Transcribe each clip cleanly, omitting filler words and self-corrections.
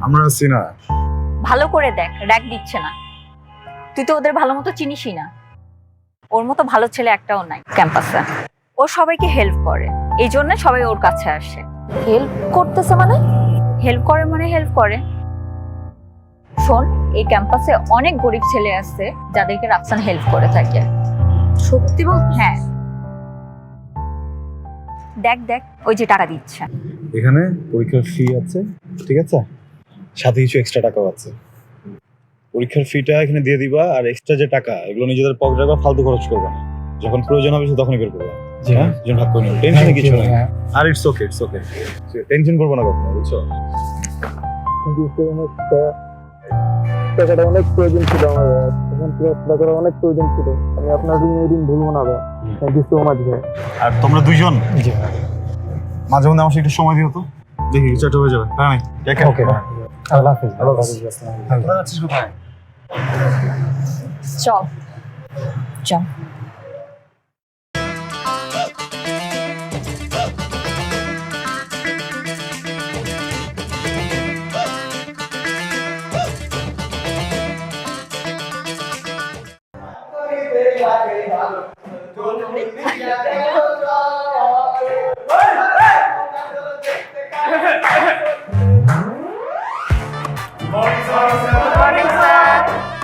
আমরা আছি না। ভালো করে দেখ, র‍্যাক দিচ্ছে না। তুই তো ওদের ভালো মতো চিনিসই না। ওর মতো ভালো ছেলে একটাও নাই ক্যাম্পাসে। ও সবাইকে হেল্প করে, এই জন্য সবাই ওর কাছে আসে। হেল্প করতেছে মানে? হেল্প করে মানে হেল্প করে। শোন, এই ক্যাম্পাসে অনেক গরিব ছেলে আছে যাদেরকে রাফসান হেল্প করে থাকে। সত্যি বল? হ্যাঁ, দেখ দেখ ওই যে টাকা দিচ্ছে। এখানে পরীক্ষার ফি আছে, ঠিক আছে, সাথে কিছু এক্সট্রা টাকাও আছে। পরীক্ষার ফিটা এখানে দিয়ে দিবা, আর এক্সট্রা যে টাকা এগুলো নিজেদের পকেটে রাখবা, ফালতু খরচ করবা না। যখন প্রয়োজন হবে তখনই বের করবা। হ্যাঁ, যেন ভাগ করে নিও, টেনশনে কিছু নাই। আর ইটস ওকে, টেনশন করবো না কখনো, বুঝছো? টাকাটা অনেক প্রয়োজন ছিল আমার, এখন টাকাটা অনেক প্রয়োজন ছিল। আমি আপনার ঋণ এই দিন ভুলবো না ভাই। থ্যাংক ইউ সো মাচ ভাই। আর তোমরা দুইজন মাঝে মধ্যে আমার সাথে একটু সময় দিও তো, দেখি কিছু একটা হয়ে যাবে। হ্যাঁ নাই, ওকে আল্লাহ হাফেজ। আল্লাহ হাফেজ। তোমরা যাচ্ছিস কোথায়? চল চল।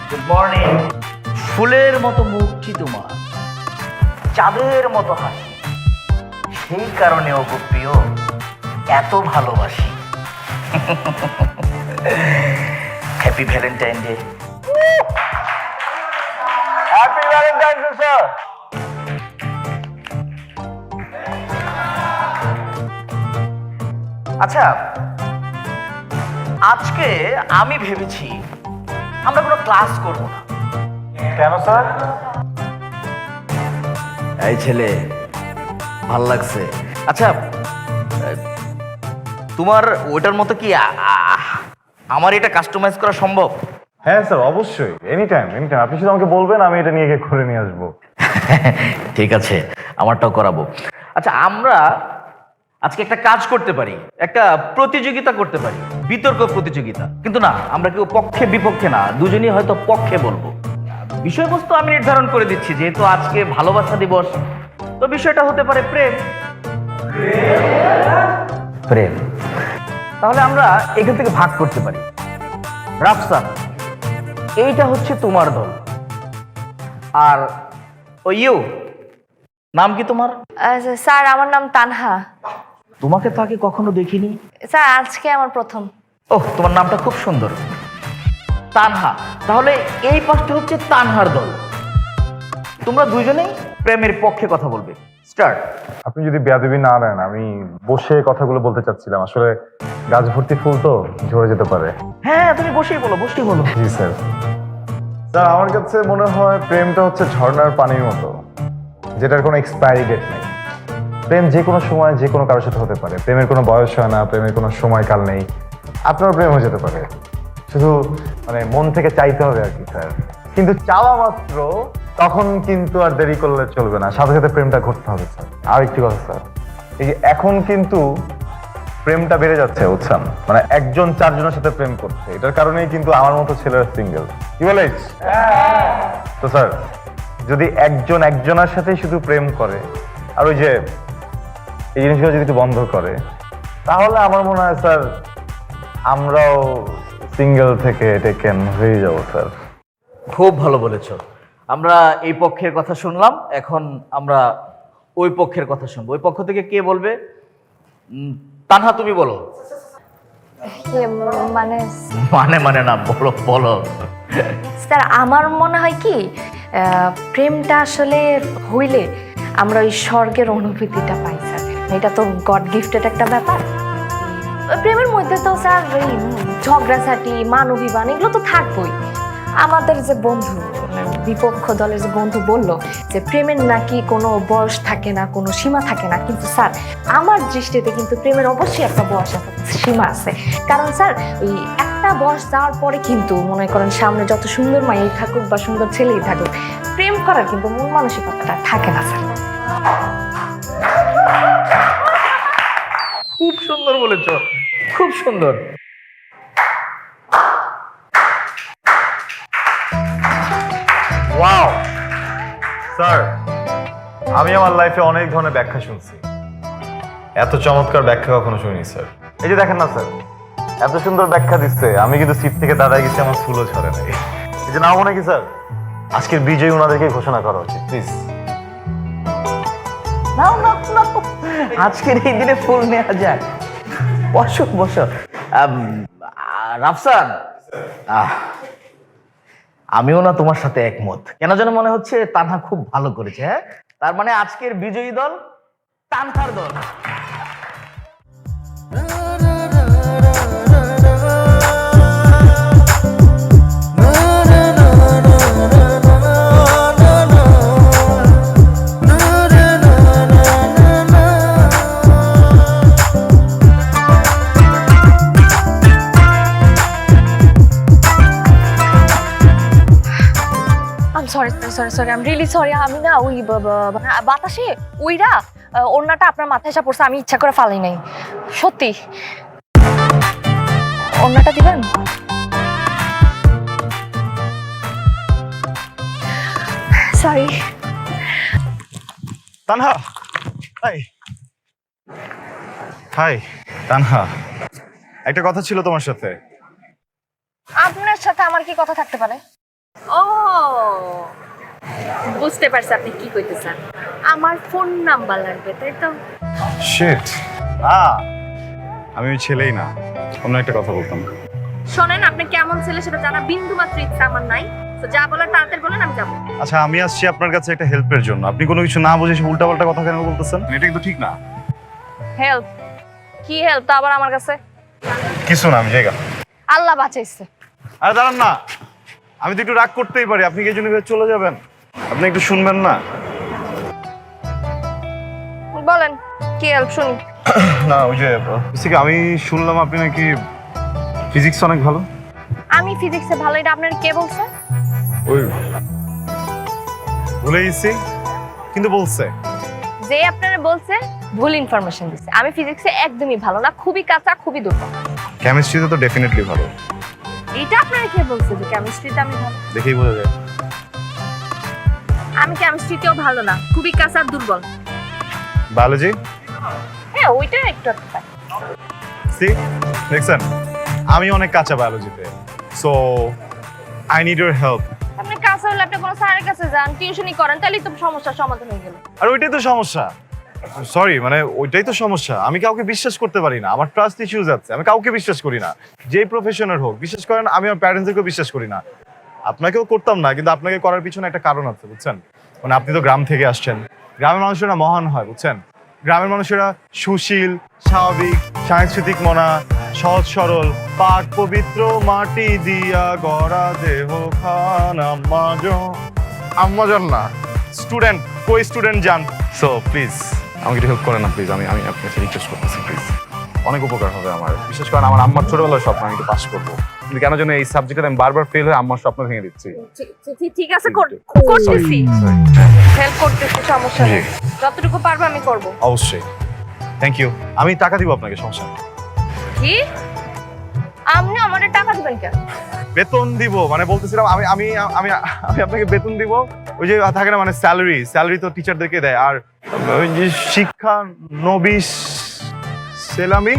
Good morning. ফুলের মতো মুখটি তোমার, চাঁদের মতো হাসি, সেই কারণে ওগো প্রিয় এত ভালোবাসি। Happy Valentine day. Happy Valentine day sir. আচ্ছা, আজকে আমি ভেবেছি আমরা কোনো ক্লাস করব না। কেন স্যার? এই ছেলে, ভাল লাগছে। আচ্ছা, তোমার ওটার মতো কি আমার এটা কাস্টমাইজ করা সম্ভব? হ্যাঁ স্যার, অবশ্যই, এনি টাইম। আপনি শুধু আমাকে বলবেন, আমি এটা নিয়ে গিয়ে করে নিয়ে আসবো। ঠিক আছে, আমারটাও করাবো। আচ্ছা, আমরা আজকে একটা কাজ করতে পারি, একটা প্রতিযোগিতা করতে পারি, বিতর্ক প্রতিযোগিতা। কিন্তু না, আমরা কেউ পক্ষে বিপক্ষে না, দুজনই হয়তো পক্ষে বলবো। বিষয়বস্তু আমি নির্ধারণ করে দিচ্ছি, যেহেতু আজকে ভালোবাসা দিবস, তো বিষয়টা হতে পারে প্রেম। প্রেম। তাহলে আমরা এখান থেকে ভাগ করতে পারি। রাফসান, এইটা হচ্ছে তোমার দল, আর ওই ইউ, নাম কি তোমার? স্যার আমার নাম তানহা। তোমাকে তো আগে কখনো দেখিনি। স্যার আজকে আমার প্রথম। ওহ, তোমার নামটা খুব সুন্দর, তানহা। তাহলে এই পাশটা হচ্ছে তানহার দল। তোমরা দুইজনেই প্রেমের পক্ষে কথা বলবে। স্টার্ট। আপনি যদি বেয়াদবি না নেন, আমি বসে কথাগুলো বলতে চাচ্ছিলাম। আসলে গাছ ভর্তি ফুল তো ঝরে যেতে পারে। হ্যাঁ, তুমি বসেই বলো, বসেই বলো। জি স্যার। স্যার, আমার কাছে মনে হয় প্রেমটা হচ্ছে ঝর্ণার পানির মতো, যেটার কোনো এক্সপায়ারি ডেট নেই। প্রেম যে কোনো সময় যে কোনো কারোর সাথে হতে পারে। প্রেমের কোনো বয়স হয় না, প্রেমের কোনো সময়কাল নেই। আপনার প্রেম হয়ে যেতে পারে, শুধু মানে মন থেকে চাইতে হবে আর কি স্যার। কিন্তু চাওয়া মাত্র তখন কিন্তু আর দেরি করলে চলবে না, সাথে সাথে প্রেমটা ঘটতে হবে স্যার। আর একটি কথা স্যার, এই যে এখন কিন্তু প্রেমটা বেড়ে যাচ্ছে, বুঝছেন? মানে একজন চারজনের সাথে প্রেম করছে, এটার কারণেই কিন্তু আমার মতো ছেলেরা সিঙ্গেল। কি বলে? তো স্যার, যদি একজন একজনের সাথেই শুধু প্রেম করে, আর ওই যে এই জিনিসগুলো যদি একটু বন্ধ করে, তাহলে আমার মনে হয় স্যার আমরাও সিঙ্গেল থেকে টেকেন হয়ে যাবো স্যার। খুব ভালো বলেছো। আমরা এই পক্ষের কথা শুনলাম, এখন আমরা ওই পক্ষের কথা শুনবো। ওই পক্ষ থেকে কে বলবে? তানহা, তুমি বলো। মানে মানে মানে না, বলো বলো। স্যার আমার মনে হয় কি, প্রেমটা আসলে হইলে আমরা ওই স্বর্গের অনুভূতিটা পাই স্যার। এটা তো গড গিফটেড একটা ব্যাপার। প্রেমের মধ্যে তো স্যার ওই ঝগড়াঝাটি, মানবিবান এগুলো তো থাকবোই। আমাদের যে বন্ধু, বিপক্ষ দলের যে বন্ধু বললো যে প্রেমের নাকি কোনো বয়স থাকে না, কোনো সীমা থাকে না, কিন্তু স্যার আমার দৃষ্টিতে কিন্তু প্রেমের অবশ্যই একটা বয়স আছে, সীমা আছে। কারণ স্যার ওই একটা বয়স যাওয়ার পরে কিন্তু মনে করেন সামনে যত সুন্দর মাই থাকুক বা সুন্দর ছেলেই থাকুক, প্রেম করার কিন্তু মন মানসিকতাটা থাকে না স্যার। খুব সুন্দর বলেছো, খুব সুন্দর। স্যার, আমি আমার লাইফে অনেক ধরনের ব্যাখ্যা শুনছি, এত চমৎকার ব্যাখ্যা কখনো শুনিনি স্যার। এই যে দেখেন না স্যার, এত সুন্দর ব্যাখ্যা দিচ্ছে, আমি কিন্তু সিট থেকে দাঁড়ায় গেছি, আমার ফুলও ঝরে নাই। এই যে নাও নাকি স্যার, আজকের বিজয়ী ওনাদেরকে ঘোষণা করা উচিত, প্লিজ। নাও নাও নাও, আজকের এই দিনে ফুল নেওয়া যাক। বসো বসো। রাফসান, আমিও না তোমার সাথে একমত। কেন যেন মনে হচ্ছে তানহা খুব ভালো করেছে। হ্যাঁ, তার মানে আজকের বিজয়ী দল তানহার দল। Sorry I am really sorry. আমি না ওই বাতাসে ওইরা ওড়নাটা আপনার মাথায় এসে পড়ছে, আমি ইচ্ছা করে ফালাই নাই। সত্যি ওড়নাটা দিবেন? Sorry. Tanha, hi. Hi Tanha, একটা কথা ছিল তোমার সাথে। আপনার সাথে আমার কি কথা থাকতে পারে? ও, বুঝতে পারছি আপনি কি কইতেছেন। আমার ফোন নাম্বার লাগবে, তাই তো? শিট, আমি ওই ছেলেই না, অন্য একটা কথা বলতাম। শোনেন, আপনি কেমন ছেলে সেটা জানা বিন্দু মাত্র ইচ্ছা আমার নাই। তো যা বলার তাড়াতাড়ি বলেন, আমি যাবো। আচ্ছা, আমি আসছি আপনার কাছে একটা হেল্পের জন্য। আপনি কোনো কিছু না বুঝে উল্টাপাল্টা কথা কেন বলতেছেন? এটা কিন্তু ঠিক না। হেল্প? কি হেল্প তা আবার আমার কাছে? কিছু না, আমি জায়গা। আল্লাহ বাঁচাইছে। আরে দাঁড়ান না, আমি তো একটু রাগ করতেই পারি। আপনি কি এই জন্য চলে যাবেন? আপনি একটু শুনবেন না? বলেন কি হেল্প, শুনি। না, ওই যে আমি শুনলাম আপনি নাকি ফিজিক্স অনেক ভালো। আমি ফিজিক্সে ভালো, এটা আপনার কে বলছে? ওই ভুলে গেছি, কিন্তু বলছে। যে আপনারা বলছে ভুল ইনফরমেশন দিচ্ছে। আমি ফিজিক্সে একদমই ভালো না, খুবই কাঁচা, খুবই দুর্বল। কেমিস্ট্রিতে তো ডেফিনেটলি ভালো। এটা আপনারা কে বলছে যে কেমিস্ট্রিতে আমি ভালো? দেখেই বোঝা যায়। আমি কেমিস্ট্রিতেও ভালো না, খুবই কাঁচা আর দুর্বল। বায়োলজি? হ্যাঁ, ওইটা একটু একটু পাই। সি, দেখছেন, আমি অনেক কাঁচা বায়োলজিতে। So I need your help. আপনি কাঁচা হলে আপনি কোনো স্যারের কাছে যান, টিউশনই করেন, তাহলেই তো সমস্যার সমাধান হয়ে গেল। আর ওইটাই তো সমস্যা। সরি, মানে ওইটাই তো সমস্যা। আমি কাউকে বিশ্বাস করতে পারি না, আমার ট্রাস্ট ইস্যুজ আছে। আমি কাউকে বিশ্বাস করি না, যেই প্রফেশনের হোক। বিশেষ করেন আমি আমার প্যারেন্টসদেরকেও বিশ্বাস করি না। আপনাকেও করতাম না, কিন্তু আপনাকে করার পিছনে একটা কারণ আছে, বুঝছেন? মানে আপনি তো গ্রাম থেকে আসছেন। গ্রামের মানুষেরা মহান হয়, বুঝছেন? গ্রামের মানুষেরা সুশীল, স্বাভাবিক, সাংস্কৃতিক মনা, সহজ সরল, পাক পবিত্র মাটি দিয়া গড়া দেহ খান আম্মাজন না স্টুডেন্ট, কই স্টুডেন্ট যান। সো প্লিজ আমাকে একটু হেল্প করেন না প্লিজ। আমি আপনার কাছে রিকোয়েস্ট করতেছি প্লিজ। অনেক উপকার হবে আমার। বিশেষ করে আমার আম্মার ছোটবেলার স্বপ্ন আমি একটু পাস করবো, কিন্তু কেন যেন এই সাবজেক্টে আমি বারবার ফেল হয়ে আম্মার স্বপ্ন ভেঙে দিচ্ছি। ঠিক আছে, করতেছি, হেল্প করতেছি, সমস্যা নেই। যতটুকু পারবো আমি করব। অবশ্যই, থ্যাংক ইউ। আমি টাকা দিব আপনাকে, সমস্যা নেই। কি? আপনি আমাদের টাকা দিবেন কেন? বেতন দিব, মানে বলতেছিলাম আমি আমি আমি আমি আপনাকে বেতন দিব। ওই যে থাকে না, মানে স্যালারি তো টিচারদেরকে দেয়। আর ওই যে শিক্ষা নবিশ সেলামি,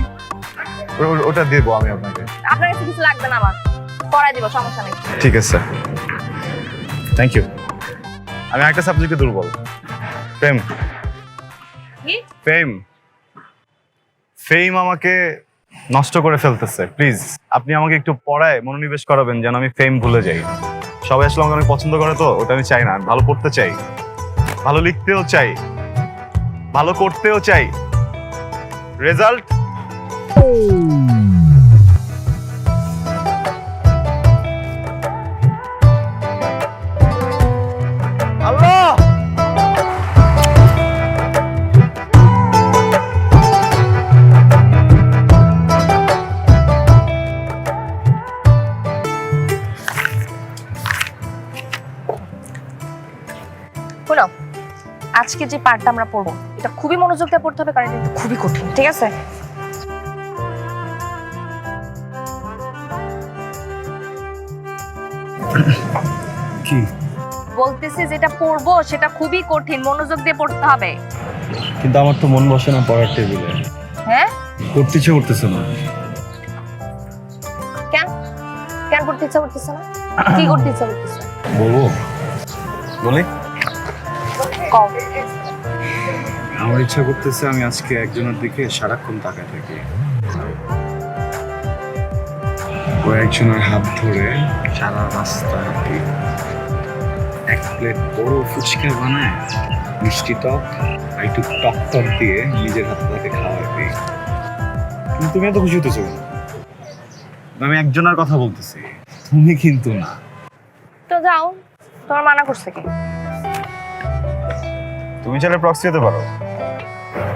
ওটা দেবো আমি আপনাকে। আপনার কাছে কিছু লাগবে না, আমার পড়াই দিব, সমস্যা নেই। ঠিক আছে, থ্যাংক ইউ। আমি একটা সাবজেক্টে দুর্বল, ফেম। কি? ফেম আমাকে নষ্ট করে ফেলতেছে। প্লিজ আপনি আমাকে একটু পড়ায় মনোনিবেশ করাবেন, যেন আমি ফেম ভুলে যাই। সবাই আসলে আমাকে অনেক পছন্দ করে, তো ওটা আমি চাই না। আমি ভালো পড়তে চাই, ভালো লিখতেও চাই, ভালো করতেও চাই। রেজাল্ট আল্লাহ। শোনো, আজকে যে পার্টটা আমরা পড়বো এটা খুবই মনোযোগ দিয়ে পড়তে হবে, কারণ এটা খুবই কঠিন। ঠিক আছে? কি বলতেছি যেটা পড়বো সেটা খুবই কঠিন, মনোযোগ দিয়ে পড়তে হবে। কিন্তু আমার তো মন বসে না পড়ার টেবিলে, হ্যাঁ পড়তে ইচ্ছে করতেছে না। কেন কেন পড়তে ইচ্ছা করতেছে না? কি করতে ইচ্ছা করতেছে? বলবো? বলি, কও। আমার ইচ্ছা করতেছে আমি আজকে একজনের দিকে সারাক্ষণ তাকায় থাকি, ও একজনের হাত ধরে সারা রাস্তা হাঁটি, এক প্লেট বড় ফুচকা বানায় মিষ্টি টক আর একটু টক টক দিয়ে নিজের হাতে তাকে খাওয়াই দিই। কিন্তু তুমি এত খুশি হতেছো কেন? আমি একজনের কথা বলতেছি, তুমি কিন্তু না। তো যাও, তোমার মানা করছে কি? তুমি চাইলে প্রক্সি হতে পারো।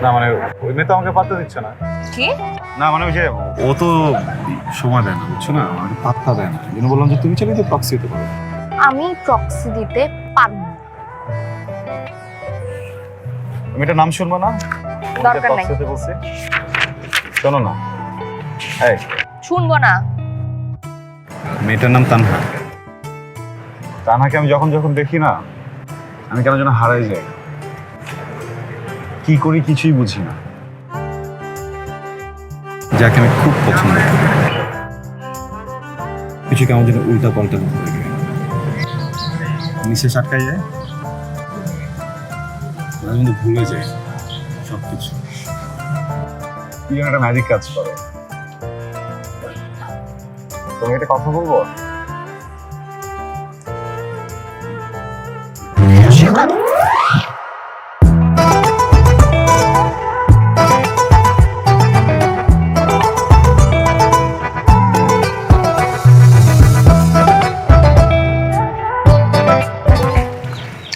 না মানে ওই মেয়ে তো আমাকে পাত্তা দিচ্ছে না। কি? না মানে ওই যে ও তো সময় দেয় না, বুঝছো না, আমাকে পাত্তা দেয় না। এই জন্য বললাম যে তুমি চাইলে তো প্রক্সি হতে পারো। আমি প্রক্সি দিতে পারবো না। তুমি এটা নাম শুনবো না? দরকার নাই। proxy হতে বলছি। শোনো না, এই শুনবো না। মেয়েটার নাম তানহা। তানহাকে আমি যখন যখন দেখি না, আমি কেন যেন হারাই যাই, কি করি কিছুই বুঝি না। যাকে আমি খুব পছন্দ করি, কিছু কেমন যেন উল্টা পাল্টা মতো লাগে, নিঃশ্বাস আটকাই যায়, মাঝে মধ্যে ভুলে যায় সবকিছু। কি যেন একটা ম্যাজিক কাজ করে। তুমি একটা কথা বলবো?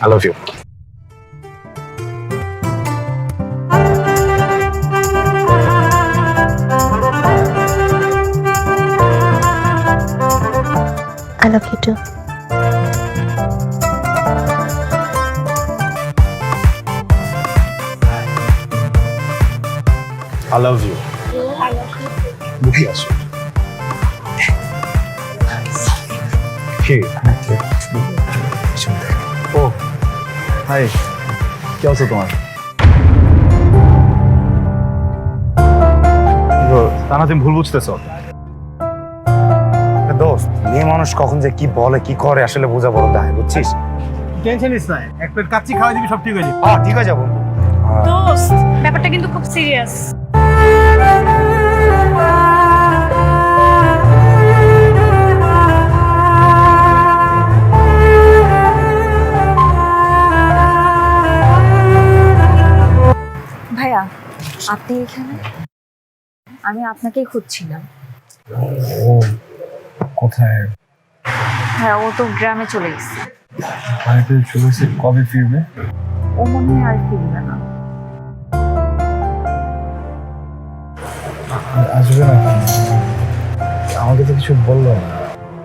I love you. I love you too. I love you. বুঝি আসো। কি? ও হাই, কি অবস্থা তোমার? তানা তুমি ভুল বুঝতেছো। দোস্ত, মেয়ে মানুষ কখন যে কি বলে কি করে আসলে বোঝা বড় দায়, বুঝছিস? টেনশন নিস না, এক প্লেট কাচ্চি খাওয়াই দিবি, সব ঠিক হয়ে যাবে। হ্যাঁ ঠিক আছে বন্ধু। দোস্ত, ব্যাপারটা কিন্তু খুব সিরিয়াস। ভাইয়া, আপনি এখানে? আমি আপনাকেই খুঁজছিলাম। কোথায়? হ্যাঁ, ও তো গ্রামে চলে গেছে। বাড়িতে চলেছে, কবে ফিরবে? ও মনে হয় আর ফিরবে না। আসবে না? আমাকে তো কিছু বললো না।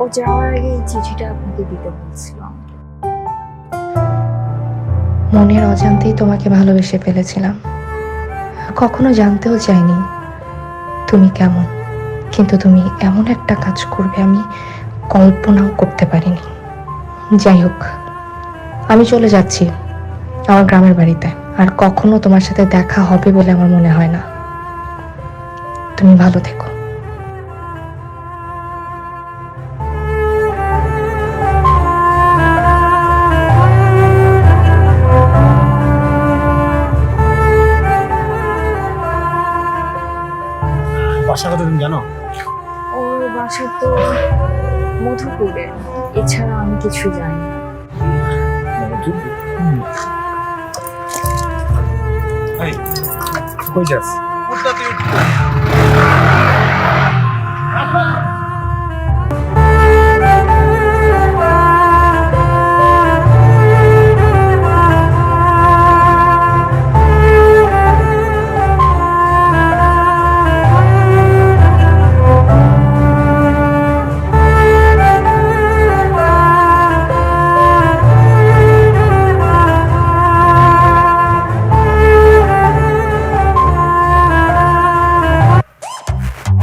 ও যাওয়ার আগে এই চিঠিটা আপনাকে দিতে বলছিলাম। মনের অজান্তেই তোমাকে ভালোবেসে ফেলেছিলাম, কখনো জানতেও চাইনি তুমি কেমন, কিন্তু তুমি এমন একটা কাজ করবে আমি কল্পনাও করতে পারিনি। যাই হোক, আমি চলে যাচ্ছি আমার গ্রামের বাড়িতে, আর কখনো তোমার সাথে দেখা হবে বলে আমার মনে হয় না। তুমি ভালো থেকো। বাসা কথা তুমি জানো? ওর বাসা তো মধুপুরে, এছাড়া আমি কিছু জানি না। কই যাস?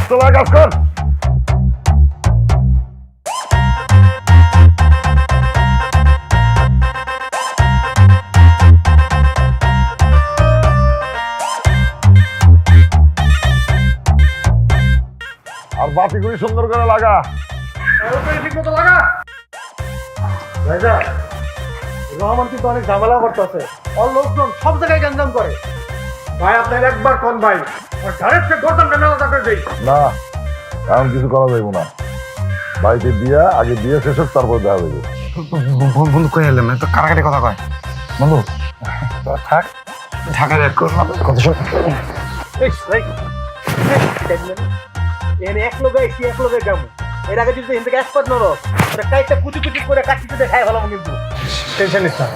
তোলা কাজ কর। বাতিগুলি সুন্দর করে লাগা। ঠিক মতো লাগা। রহমান কিন্তু অনেক ঝামেলা করতেছে, ওর লোকজন সব জায়গায় গ্যাঞ্জাম করে। ভাই আপনার একবার কোন ভাই ডাইরেক্ট গর্দনটা মেলা করে দেই না, এমন কিছু করা যাইব না। বাড়িতে দিয়া আগে দিয়ে শেষ হোক, তারপর দেখা যাবে। বন্ধু কই এলাম তো কারাকারি কথা কয় বন্ধু তোরা থাক ঢাকা রেড করলাম কথা শোন এক লোক আইসি এক লোকের যাবো। এর আগে যদি এখান থেকে এক্সপার্ট নরো কাইটা কুচি কুচি করে কাটিতে দেখাই ভালো, কিন্তু টেনশন নিস না,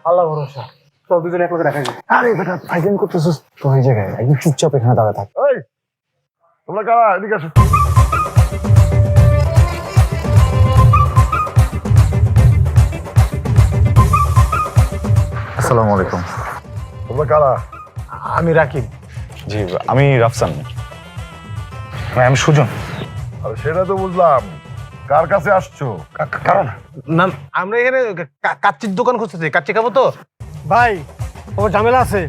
আল্লাহ ভরসা। সব দুজন এক লোকে দেখা যায়। আরে বেটা ফাইজিং করতেছিস তো এই জায়গায় একদম চুপচাপ এখানে দাঁড়ায় থাক। এই তোমরা কারা, এদিকে আসো। আসসালামু আলাইকুম। তোমরা কারা? আমি রাকিব। জি আমি রাফসান। আমি সুজন। আরে সেটা তো বুঝলাম, কার কাছে আসছো? কারণ না আমরা এখানে কাচ্চির দোকান খুঁজতেছি, কাচ্চি খাবো তো। ভাই ও ঝামেলা আছে,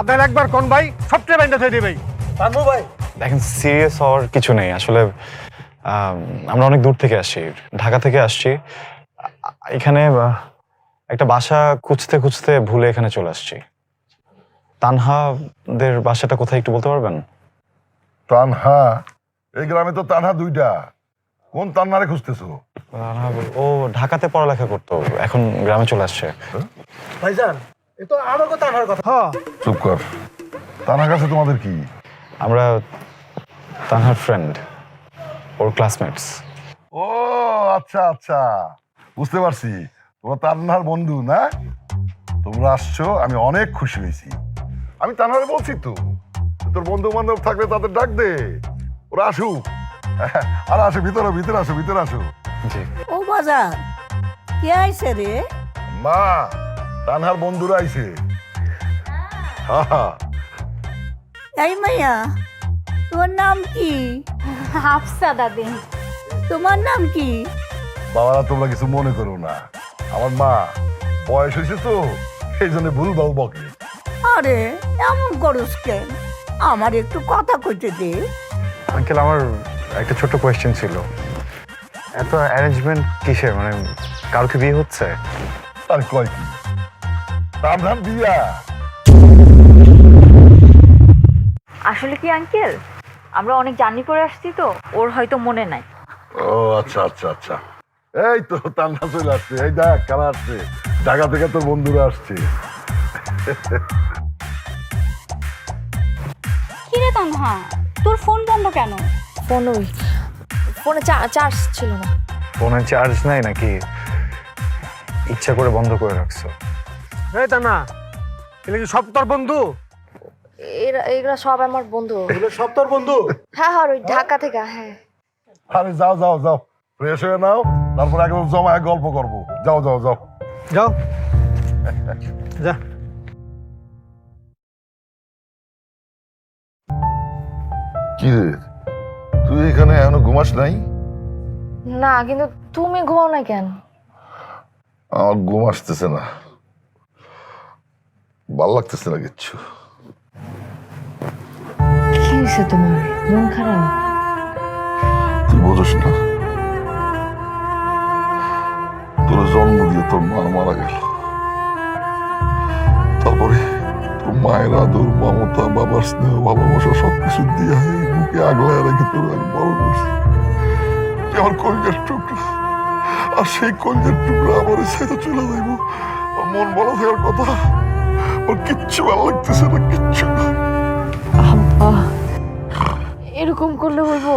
আপনার একবার কোন ভাই সবচেয়ে বাইন্ডা থেকে ভাই পারবো ভাই। দেখেন সিরিয়াস হওয়ার কিছু নেই আসলে। আমরা অনেক দূর থেকে আসছি, ঢাকা থেকে আসছি। এখানে একটা বাসা খুঁজতে খুঁজতে ভুলে এখানে চলে আসছি। তানহাদের বাসাটা কোথায় একটু বলতে পারবেন? তানহা? এই গ্রামে তো তানহা দুইটা, কোন তানহারে খুঁজতেছো? ও ঢাকাতে পড়ালেখা করতো, এখন গ্রামে চলে আসছে। ভাইজান এ তো আরো কথা আমার কথা। হ্যাঁ চুপ কর। তানহার কাছে তোমাদের কি? আমরা তানহার ফ্রেন্ড, ওর ক্লাসমেটস। ও আচ্ছা আচ্ছা, বুঝতে পারছি, তোমরা তানহার বন্ধু না? তোমরা আসছো, আমি অনেক খুশি হয়েছি। আমি তানহারে বলছি তো, তোর বন্ধু বান্ধব থাকলে তাদের ডাক দে, ওরা আসুক। আর আসো, ভিতরে ভিতরে আসো, ভিতরে আসো। জি ও বাজার কে আইছে রে? মা, তানহার বন্ধুরা আইছে। এই মাইয়া, তোমার নাম কি? হাফসা দাদি। তোমার নাম কি? বাবারা তোমরা কিছু মনে করো না, আমার মা বয়স হয়েছে তো, এই জন্য ভুল বাবু বকে। আরে এমন করস কেন? আমার একটু কথা কইতে দে। আঙ্কেল আমার একটা ছোট্ট কোয়েশ্চেন ছিল, এত অ্যারেঞ্জমেন্ট কিসের? মানে কারো কি বিয়ে হচ্ছে? আর কয় কি, তানহার বিয়া? আসলে কি আঙ্কেল, আমরা অনেক জার্নি করে আসছি তো, ওর হয়তো মনে নাই। ও আচ্ছা আচ্ছা আচ্ছা, এই তো তান্না চলে আসছে। এই দেখ কারা আসছে, ঢাকা থেকে তোর বন্ধুরা আসছে। কি রে তানহা, তোর ফোন বন্ধ কেন? ফোনে চার্জ ছিল না। ফোনে চার্জ নাই নাকি? ইচ্ছা করে বন্ধ করে রাখছো? এই তা না, এগুলো কি সব তোর বন্ধু? এগুলা সব আমার বন্ধু। এগুলো সব তোর বন্ধু? হ্যাঁ হ্যাঁ ওই ঢাকা থেকে। হ্যাঁ আরে যাও যাও যাও, ফ্রেশ হয়ে নাও, তারপর একদম জমায় গল্প করবো। যাও যাও যাও যাও যা। কি রে, তুই এখানে এখনো ঘুমাস নাই? না কিন্তু তুমি ঘুমাও না কেন? আমার ঘুম আসতেছে না, ভাল লাগতেছে না কিচ্ছু। কি হয়েছে তোমার? মন খারাপ? তুই বোঝস না, তোর জন্ম দিয়ে তোর মা মারা গেল, তারপরে তোর মায়ের আদর, মমতা, বাবার স্নেহ, ভালোবাসা সবকিছু দিয়ে এই বুকে আগলায় রেখে তোর আমি বড় করছি। তুই আমার কলজার টুকরা, আর সেই কলজার টুকরা আমার ছেড়ে চলে যাইব। আমার মন ভালো থাকার কথা, ওর কিচ্ছু ভালো লাগতেছে না, কিচ্ছু না। আব্বা এরকম করলে হইব?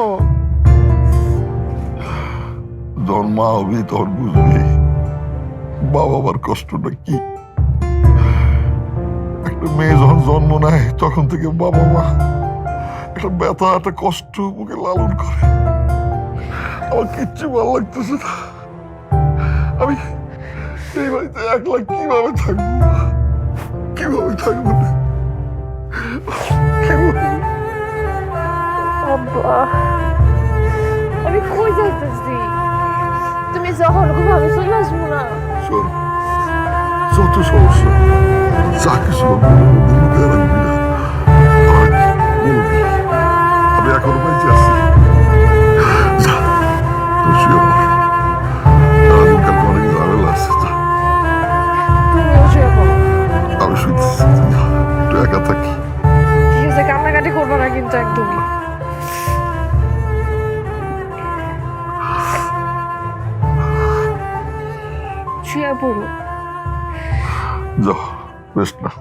যখন মা হবি তখন বুঝবি বাবা মার কষ্টটা কি। একটা মেয়ে যখন জন্ম নেয় তখন থেকে বাবা মা একটা ব্যথা, একটা কষ্ট মুখে লালন করে। আমার কিচ্ছু ভালো লাগতেছে না, আমি এই বাড়িতে একলা কিভাবে থাকবো, কিভাবে থাকবো না, কিভাবে? আব্বা আমি কই যাইতেছি? তুমি যখন ঘুমাবে চলে আসবো না? শোন, যত সমস্যা যা কিছু লুকিয়ে রাখবি না, আর বলবি আমি এখনো বেঁচে আছি, বেশ না।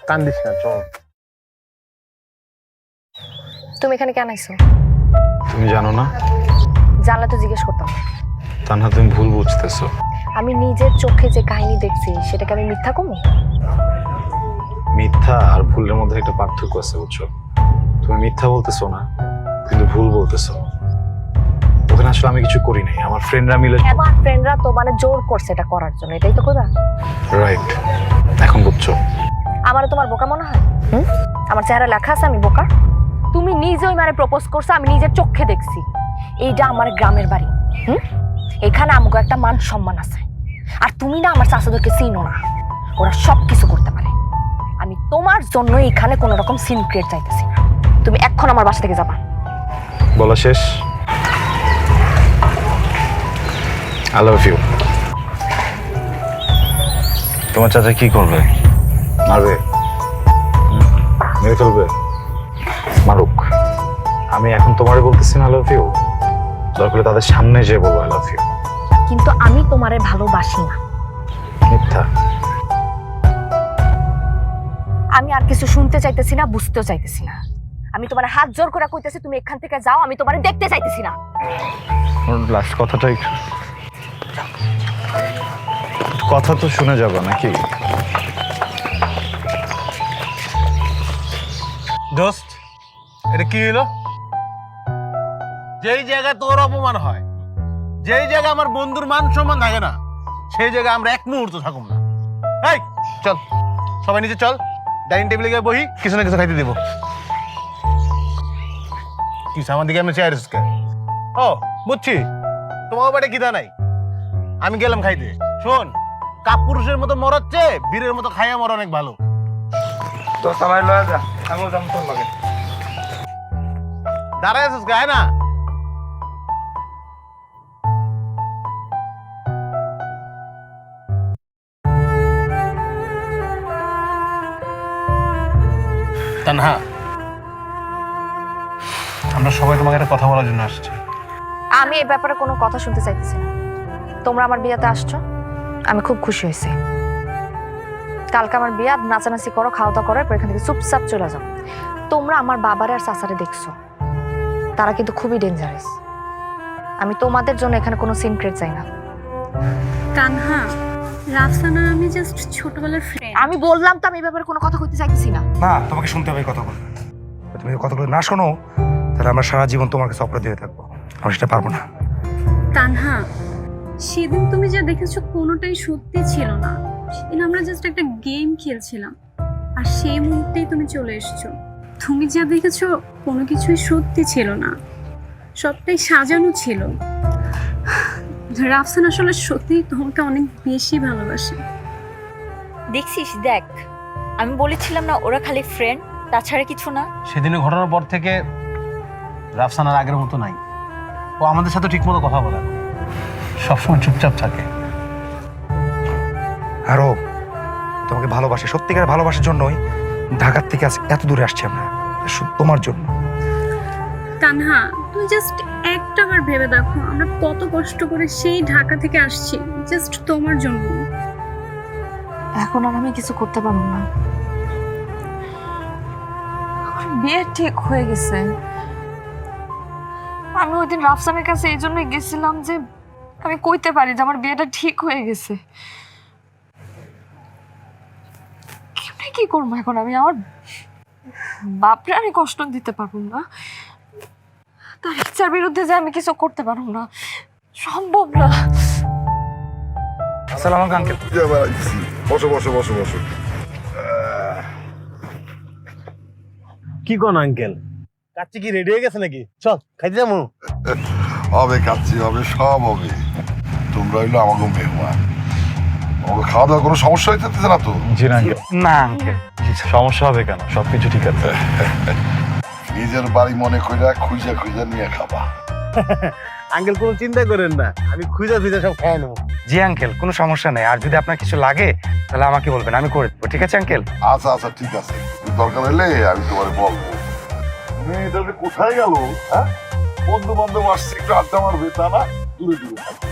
কান্দিস না, চল। তুমি এখানে কেন আইছো? তুমি জানো না? জানলে তো জিজ্ঞেস করতাম না। তানহা তুমি ভুল বুঝতেছো। আমি নিজের চোখে যে কাহিনী দেখছি সেটাকে আমি মিথ্যা কমু? মিথ্যা আর ভুলের মধ্যে একটা পার্থক্য আছে, বুঝছো? তুমি মিথ্যা বলতেছো না, কিন্তু ভুল বলতেছো। ওখানে আসলে আমি কিছু করি নাই, আমার ফ্রেন্ডরা মিলে। এবার ফ্রেন্ডরা তো মানে জোর করছে এটা করার জন্য, এটাই তো কইবা? রাইট, এখন বুঝছো? আমারও তোমার বোকা মনে হয়? আমার চেহারা লেখা আছে আমি বোকা? তুমি নিজেই মানে প্রপোজ করছো, আমি নিজের চোখে দেখছি। এইটা আমার গ্রামের বাড়ি। এখানে আমাকে একটা মান সম্মান আছে। আর তুমি না আমার চাচাদেরকে চিনো না, ওরা সব কিছু করতে পারে। আমি তোমার জন্য এখানে কোনো রকম সিন ক্রিয়েট চাইতেছি না। তুমি এখন আমার বাসা থেকে যাবা। বলা শেষ। I love you. তোমার চাচা কি করবে? মারবে? মেরে ফেলবে? মারুক, আমি এখন তোমারে বলতেছি না আই লাভ ইউ, দরকার হলে তাদের সামনে যেয়ে বলবো আই লাভ ইউ। কিন্তু আমি তোমারে ভালোবাসি না। মিথ্যা। আমি আর কিছু শুনতে চাইতেছি না, বুঝতেও চাইতেছি না। আমি তোমার হাত জোর করে কইতেছি তুমি এখান থেকে যাও, আমি তোমারে দেখতে চাইতেছি না। লাস্ট কথাটা একটু, কথা তো শুনে যাবো নাকি? দোস্ত, এটা কি হলো? যেই জায়গায় তোর অপমান হয়, যেই জায়গায় আমার বন্ধুর মান সম্মান থাকে না, সেই জায়গায় আমরা এক মুহূর্ত থাকুম না। এই চল, সবাই নিচে চল, ডাইনিং টেবিলে গিয়ে বহি, কিছু না কিছু খাইতে দেবো। কি আমার দিকে আমি চেয়ার ও বুঝছি, তোমার বাড়ি খিদা নাই, আমি গেলাম খাইতে। শোন, কাপুরুষের মতো মরাচ্ছে, বীরের মতো খাইয়া মরা অনেক ভালো। তো সবাই লয়ে যা, আমিও যাম তোর লগে। দাঁড়ায় আছিস গায়ে না? তানহা, আমরা সবাই তোমাকে একটা কথা বলার জন্য আসছি। আমি এই ব্যাপারে কোনো কথা শুনতে চাইতেছি না। তোমরা আমার বিয়েতে আসছো, আমি খুব খুশি হয়েছি। কালকে আমার বিয়ে, নাচানাচি করো, খাওয়া দাওয়া করো, এরপর এখান থেকে চুপচাপ চলে যাও। তোমরা আমার বাবারে আর চাচারে দেখছো, তারা কিন্তু খুবই ডেঞ্জারাস। আমি তোমাদের জন্য এখানে কোনো সিন ক্রিয়েট চাই না। তানহা, রাফসানা আমি জাস্ট ছোটবেলার ফ্রেন্ড। আমি বললাম তো আমি এই ব্যাপারে কোনো কথা কইতে চাইতেছি না। না, তোমাকে শুনতে হবে এই কথাগুলো। তুমি এই কথাগুলো না শোনো, তাহলে আমরা সারা জীবন তোমার কাছে অপরাধী হয়ে থাকবো। আমি সেটা পারবো না। তানহা, সেদিন তুমি যা দেখেছো কোনোটাই সত্যি ছিল না। সেদিন আমরা জাস্ট একটা গেম খেলছিলাম, আর সেই মুহূর্তেই তুমি চলে এসেছো। তুমি যা দেখেছো কোনো কিছুই সত্যি ছিল না, সবটাই সাজানো ছিল। রাফসান আসলে সত্যিই তোমাকে অনেক বেশি ভালোবাসে। দেখছিস, দেখ, আমি বলেছিলাম না ওরা খালি ফ্রেন্ড, তাছাড়া কিছু না। সেদিনের ঘটনার পর থেকে রাফসানার আগের মতো নাই। ও আমাদের সাথে ঠিক মতো কথা বলে না, সবসময় চুপচাপ থাকে। আরো তোমাকে ভালোবাসে, সত্যিকার ভালোবাসার জন্যই ঢাকার থেকে এত দূরে আসছি আমরা, শুধু তোমার জন্য। তানহা, তুমি জাস্ট একটাবার ভেবে দেখো আমরা কত কষ্ট করে সেই ঢাকা থেকে আসছি জাস্ট তোমার জন্য। এখন আর আমি কিছু করতে পারবো না। আমার বিয়ে ঠিক হয়ে গেছে। আমি ওই দিন রাফসানের কাছে এই জন্যই গেছিলাম যে আমি কইতে পারি যে আমার বিয়েটা ঠিক হয়ে গেছে। কি করবো এখন আমি? আমার বাপরে আমি কষ্ট দিতে পারবো না, তার ইচ্ছার বিরুদ্ধে যে আমি কিছু করতে পারবো না, সম্ভব না। আসসালামু আলাইকুম আঙ্কেল। বসো বসো বসো বসো। কি কোন আঙ্কেল, কাচ্চি কি রেডি হয়ে গেছে নাকি? চল খাইতে যাবো। হবে কাচ্চি হবে, সব হবে। তোমরা হইলো আমাকে মেহমান, আমাকে খাওয়া দাওয়া কোনো সমস্যা হইতেছে না তো? জি না আঙ্কেল। না আঙ্কেল, সমস্যা হবে কেন? সবকিছু ঠিক আছে। নিজের বাড়ি মনে কইরা খুঁজা খুঁজা নিয়ে খাবা। আঙ্কেল কোনো চিন্তা করেন না, আমি খুঁজে খুঁজে সব খাই নেবো। জি আঙ্কেল, কোনো সমস্যা নেই। আর যদি আপনার কিছু লাগে তাহলে আমাকে বলবেন, আমি করে দেবো। ঠিক আছে আঙ্কেল? আচ্ছা আচ্ছা ঠিক আছে, দরকার হলে আমি তোমার বলবো। তুমি তাহলে কোথায় গেল? হ্যাঁ, বন্ধু বান্ধব আসছে, একটু আড্ডা মারবে, তা না দূরে দূরে থাকবে।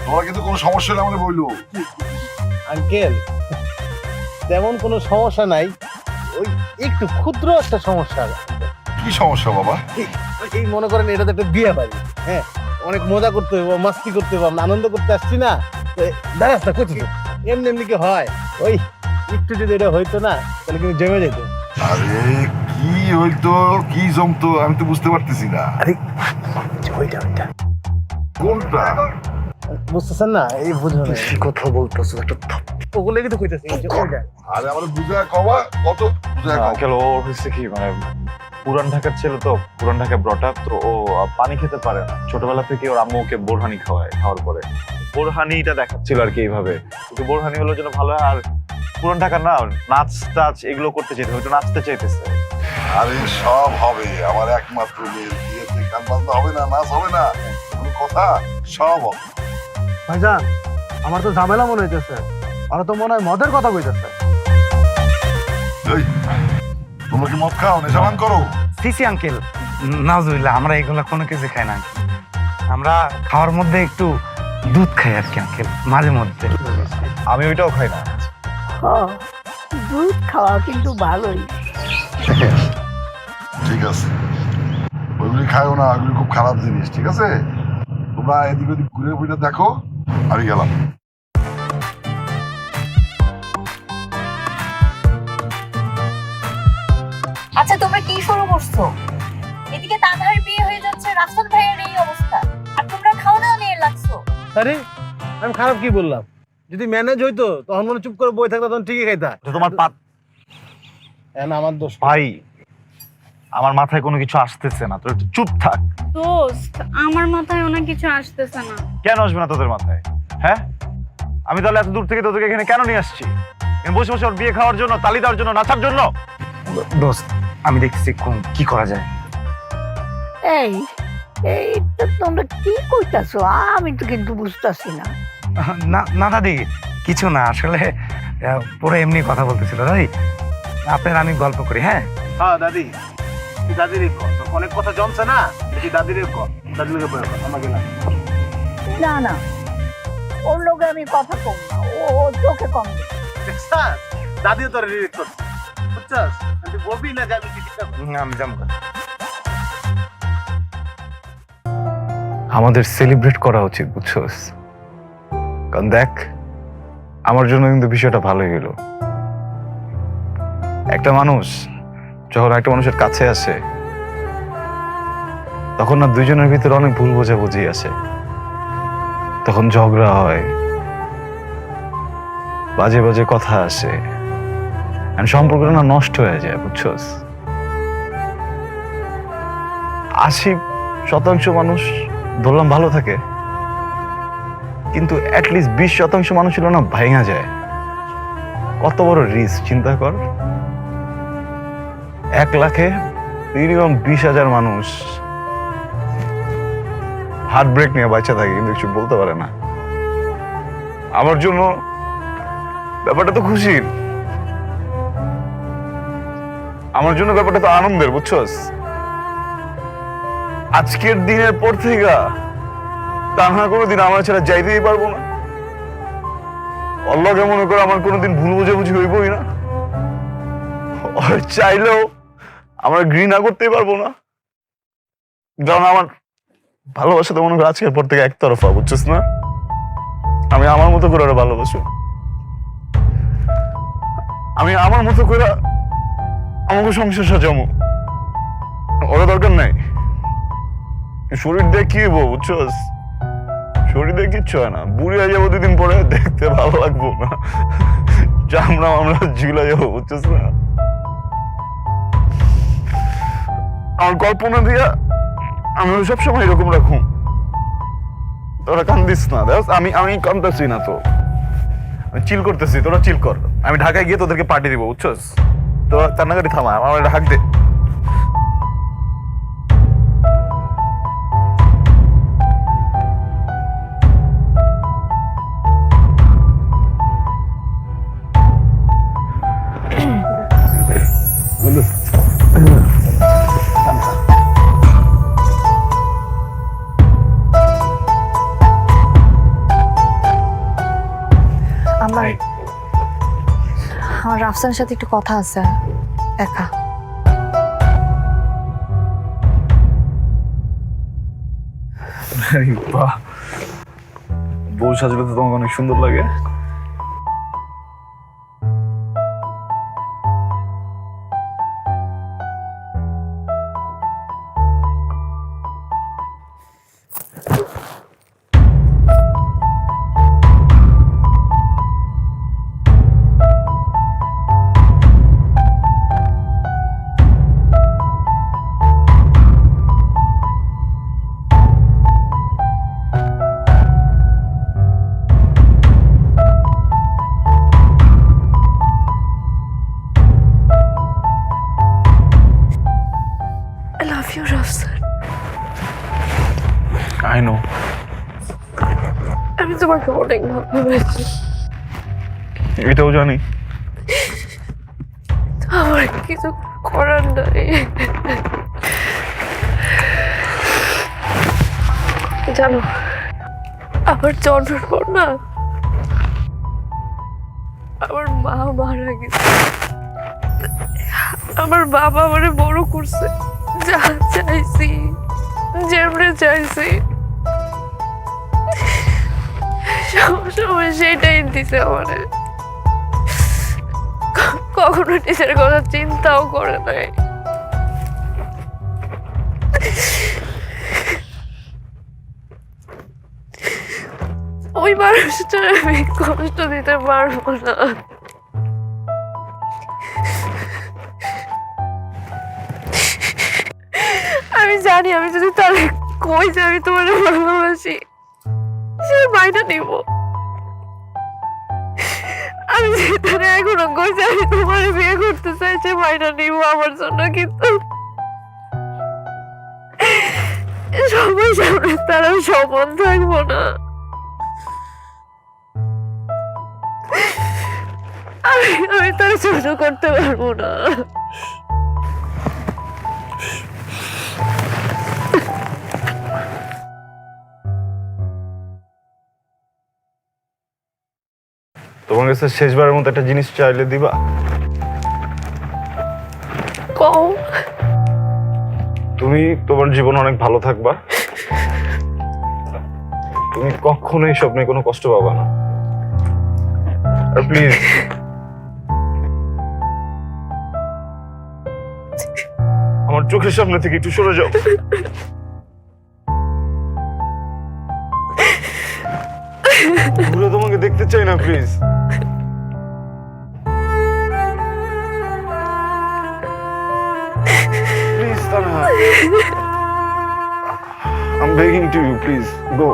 তোমার কিন্তু কোনো সমস্যা হলে আমার বললো। আঙ্কেল তেমন কোনো সমস্যা নাই, ওই একটু ক্ষুদ্র একটা সমস্যা। কি সমস্যা বাবা? এই মনে করেন এটা তো একটা বিয়ে বাড়ি, হ্যাঁ, অনেক মজা করতে হবে, মাস্তি করতে হবে, আমরা আনন্দ করতে আসছি না। দাঁড়াস না, করছি এমনি এমনি কি হয়? ওই একটু যদি এটা হইতো না তাহলে কিন্তু জমে যেত। আরে কি হইতো, কি জমতো আমি তো বুঝতে পারতেছি না। আরে ওইটা ওইটা কোনটা? বুঝতেছেন না? এই বুঝো না, কথা বলতেছো একটা। ওগুলো কিন্তু কইতেছি ওইটা। আরে আমার বুঝায় কবা, কত বুঝায় কবা। আঙ্কেল ও হয়েছে কি, মানে পুরান ঢাকার ছেলে তো, পুরান ঢাকায় ব্রট আপ, তো ও পানি খেতে পারে না। ছোটবেলা থেকে ওর আম্মু ওকে বোরহানি খাওয়ায়, খাওয়ার পরে বোরহানিটা দেখাচ্ছিল আর কি এইভাবে। কিন্তু বোরহানি হলো জন্য ভালো হয়। আর পুরান ঢাকার না নাচ টাচ এগুলো করতে চাইতে, হয়তো নাচতে চাইতেছে। আরে সব হবে, আমার একমাত্র মেয়ের বিয়েতে গান বাজনা হবে না, নাচ হবে না, কোনো কথা, সব হবে। ভাইজান, আমার তো ঝামেলা মনে হইতেছে। আর তো মনে হয় মদের কথা কইতেছে। এই, তোমরা কি মদ খাও, নেশা ভান করো? সিসি আঙ্কেল, নাজুবিল্লাহ, আমরা এগুলা কোনো কিছু খাই না। আমরা খাওয়ার মধ্যে একটু দুধ খাই আর কি আঙ্কেল, মাঝে মধ্যে। আমি ওইটাও খাই না। দুধ খাওয়া কিন্তু ভালোই। ঠিক আছে, ওইগুলি খাইও না, ওইগুলি খুব খারাপ জিনিস। ঠিক আছে, তোমরা এদিক ওদিক ঘুরে ঘুরে দেখো, আমি গেলাম। আচ্ছা তোমরা কি শুরু করছো? এদিকে তানহার বিয়ে হয়ে যাচ্ছে, রাফসান ভাইয়ের এই অবস্থা, আর তোমরা খাওয়া দাওয়া নিয়ে লাগছো। আরে আমি খারাপ কি বললাম? যদি ম্যানেজ হইতো তখন মনে চুপ করে বই থাকতো, তখন ঠিকই খাইতা। তোমার এখন আমার দোষ। ভাই, আমার মাথায় কোনো কিছু আসতেছে না, তোর একটু চুপ থাক। দোস্ত, আমার মাথায় অনেক কিছু আসতেছে না। কেন আসবে না তোদের মাথায়? হ্যাঁ, আমি তাহলে এত দূর থেকে তোদেরকে এখানে কেন নিয়ে আসছি? এখানে বসে বসে ওর বিয়ে খাওয়ার জন্য, তালি দেওয়ার জন্য, নাচার জন্য? দোস্ত, আমি দেখছি কি করা যায়। এই এই তো তোমরা কি কইতাছো? আমি তো কিন্তু বুঝতাছি না। না না দাদি, কিছু না, আসলে পুরো এমনি কথা বলতেছিল। দাদি, আপনার আমি গল্প করি। হ্যাঁ হ্যাঁ দাদি, তুই দাদির অনেক কথা জমছে না, বেশি দাদির দাদির আমার গেলাম। না না, ওর লোকে আমি কথা কম না, ও চোখে কম দেয়। দেখছাস, দাদিও তোর রিলেট করছে, বুঝছাস? তুই বলবি না যে আমি চিঠিটা আমি যাবো। আমাদের সেলিব্রেট করা উচিত, বুঝছস? কারণ দেখ, আমার জন্য কিন্তু বিষয়টা ভালোই হলো। একটা মানুষ যখন একটা মানুষের কাছে আসে, তখন না দুইজনের ভিতরে অনেক ভুল বোঝাবুঝি আসে, তখন ঝগড়া হয়, বাজে বাজে কথা আসে, সম্পর্কটা না নষ্ট হয়ে যায়, বুঝছস? 80% মানুষ ধরলাম ভালো থাকে, কিন্তু অ্যাটলিস্ট 20% মানুষ ছিল না ভাঙা যায়। কত বড় রিস্ক চিন্তা কর। 1 লাখে মিনিমাম 20,000 মানুষ হার্ট ব্রেক নিয়ে বাঁচা থাকে, কিন্তু কিছু বলতে পারে না। আমার জন্য ব্যাপারটা তো খুশির, আমার জন্য ব্যাপারটা তো আনন্দের, বুঝছস? আজকের দিনের পর থেকে তানহা কোনোদিন আমার ছেড়ে যাইতেই পারবো না। আল্লাহকে মনে করে আমার কোনোদিন ভুল বোঝাবুঝি হইবই না। চাইলেও আমরা ঘৃণা করতেই পারবো না, কারণ আমার ভালোবাসা তো মনে করো আজকের পর থেকে একতরফা, বুঝছিস না? আমি আমার মতো করে ওরা ভালোবাসি, আমি আমার মতো করে আমাকে সংসার সাজাবো, ওরা দরকার নাই। শরীর দিয়ে কি হবো, বুঝছস? শরীর দিয়ে কিচ্ছু হয় না, বুড়ি হয়ে যাবো 2 দিন পরে, দেখতে ভালো লাগবো না, চামড়া আমরা ঝুলে যাবো, বুঝছস না? আমার কল্পনা দিয়া আমি সবসময় এরকম রাখুন। তোরা কান্দিস না, দেখ আমি কান্দাছি না তো, আমি চিল করতেছি, তোরা চিল কর। আমি ঢাকায় গিয়ে তোদেরকে পার্টি দিব, বুঝছস? তোরা কান্নাকাটি থামা, আমার হাঁক দে। আফসানের সাথে একটু কথা আছে একা। বাহ, বউ সাজলে তো তোমাকে অনেক সুন্দর লাগে। I love you, Rafsan. I know. আমি তোমাকে অনেক ভালোবাসি। এটাও জানি। আমার কিছু করার নাই। জানো, আমার জন্মের পর না আমার মা মারা গেছে। আমার বাবা আমারে বড় করছে, যা চাইছি যেমনে চাইছি সবসময় সেটাই দিছে আমারে। কখনো নিজের কথা চিন্তাও করে নাই। ওই মানুষটা আমি কষ্ট দিতে পারবো না। আমি জানি আমি যদি তার কই যে আমি তোমার ভালোবাসি, সে মাইনা নিব। আমি যে তারা এখনো কই যে আমি তোমার বিয়ে করতে চাই, সে মাইনা নিব আমার জন্য। কিন্তু সবাই সামনে তারা সমান থাকবো না। আমি তার সহ্য করতে পারবো না। তোমার কাছে শেষবারের মতো একটা জিনিস চাইলে দিবা? কও। তুমি তোমার জীবন অনেক ভালো থাকবা, তুমি কখনোই স্বপ্নে কোনো কষ্ট পাবা না। আর প্লিজ আমার চোখের সামনে থেকে একটু সরে যাও। ঘুরে তোমাকে দেখতে চাই না, please. Please Tanha, I'm begging to you, please go.